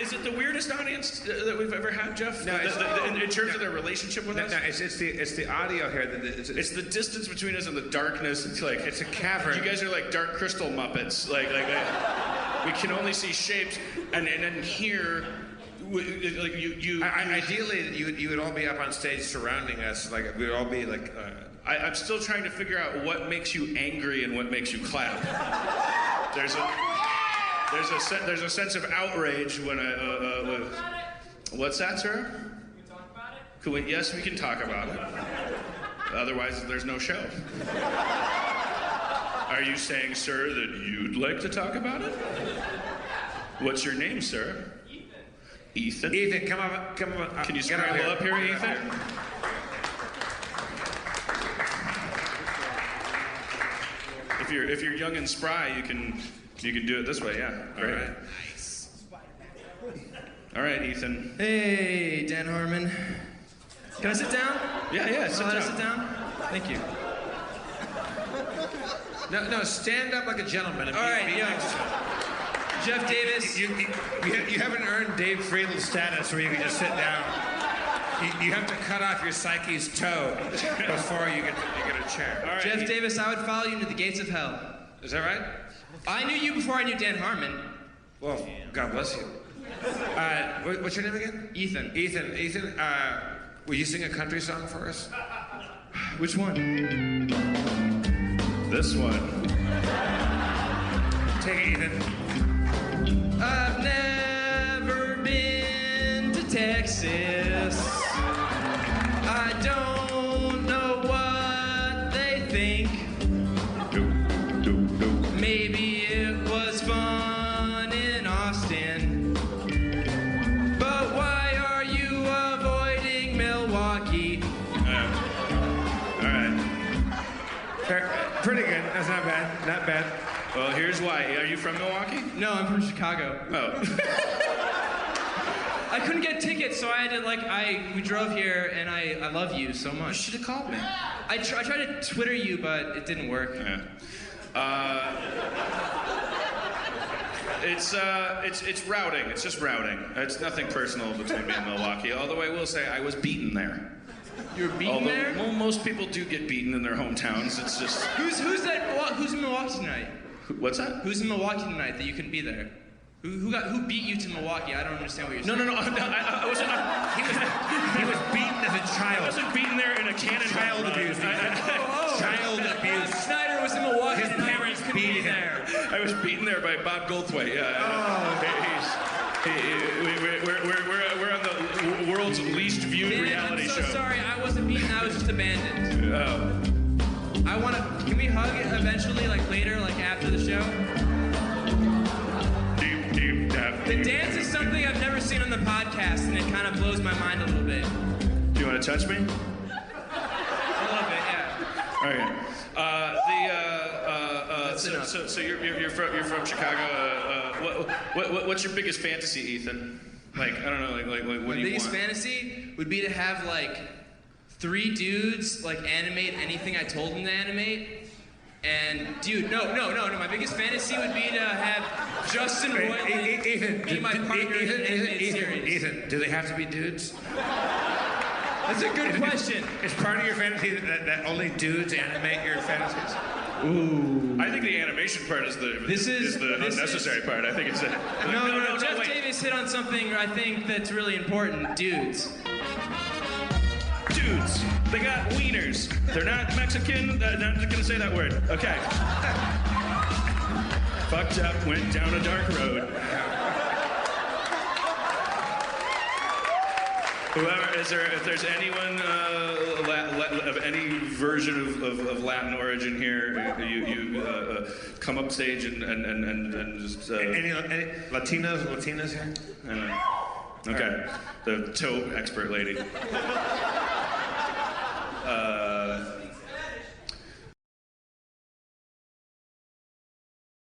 Is it the weirdest audience that we've ever had, Jeff? No, in terms of their relationship with us? No, it's the audio here. It's the distance between us and the darkness. It's like it's a cavern. You guys are like Dark Crystal Muppets. We can only see shapes, and then here, like you. Ideally, you would all be up on stage surrounding us. Like we would all be like. I'm still trying to figure out what makes you angry and what makes you clap. There's a sense of outrage when what's that, sir? Can we talk about it? Yes, we can talk about it. Otherwise, there's no show. Are you saying, sir, that you'd like to talk about it? What's your name, sir? Ethan. Ethan, come on. Can you scramble up here, Ethan? If you're young and spry, you can do it this way. Yeah. Great. All right. Nice. All right, Ethan. Hey, Dan Harmon. Can I sit down? Yeah. Sit down. Thank you. No, stand up like a gentleman. And all right, yo. Jeff Davis. You haven't earned Dave Friedel status where you can just sit down. You have to cut off your psyche's toe before you get a chair. All right. Jeff Davis, I would follow you into the gates of hell. Is that right? I knew you before I knew Dan Harmon. Well, God bless you. What's your name again? Ethan. Ethan, will you sing a country song for us? Which one? This one. Take it, Ethan. I've never been to Texas. I don't know what they think. Maybe it was fun in Austin. But why are you avoiding Milwaukee? All right. Pretty good. That's not bad. Not bad. Well, here's why. Are you from Milwaukee? No, I'm from Chicago. Oh. I couldn't get tickets, so I had to we drove here, and I love you so much. You should have called me. I tried to Twitter you, but it didn't work. Yeah. It's routing. It's just routing. It's nothing personal between me and Milwaukee. Although I will say I was beaten there. You were beaten there? Well, most people do get beaten in their hometowns. It's just. Who's in Milwaukee tonight? What's that? Who's in Milwaukee tonight that you couldn't be there? Who beat you to Milwaukee? I don't understand what you're saying. No. I wasn't. He was beaten as a child. I wasn't beaten there in a cannon. Child abuse. Child abuse. Snyder was in Milwaukee. His parents beat him. I was beaten there by Bob Goldthwait. Yeah. We're on the world's least viewed reality show. I'm so sorry. I wasn't beaten. I was just abandoned. Oh. Can we hug eventually, later, after the show? The dance is something I've never seen on the podcast, and it kind of blows my mind a little bit. Do you want to touch me? A little bit, yeah. Okay. So you're from Chicago. What's your biggest fantasy, Ethan? I don't know. What do you want? My biggest fantasy would be to have 3 dudes animate anything I told them to animate. And dude, no. My biggest fantasy would be to have Justin Roiland be my partner in an animated series. Ethan, do they have to be dudes? That's a good question. Is part of your fantasy that only dudes animate your fantasies? Ooh. I think the animation part is the unnecessary part. I think it's a... No. Jeff Davis hit on something I think that's really important. Dudes. Dudes. They got wieners. They're not Mexican. I'm not just gonna say that word. Okay. Fucked up, went down a dark road. If there's anyone of any version of Latin origin here, you come up stage and just. Any Latinas here? Okay, the toe expert lady.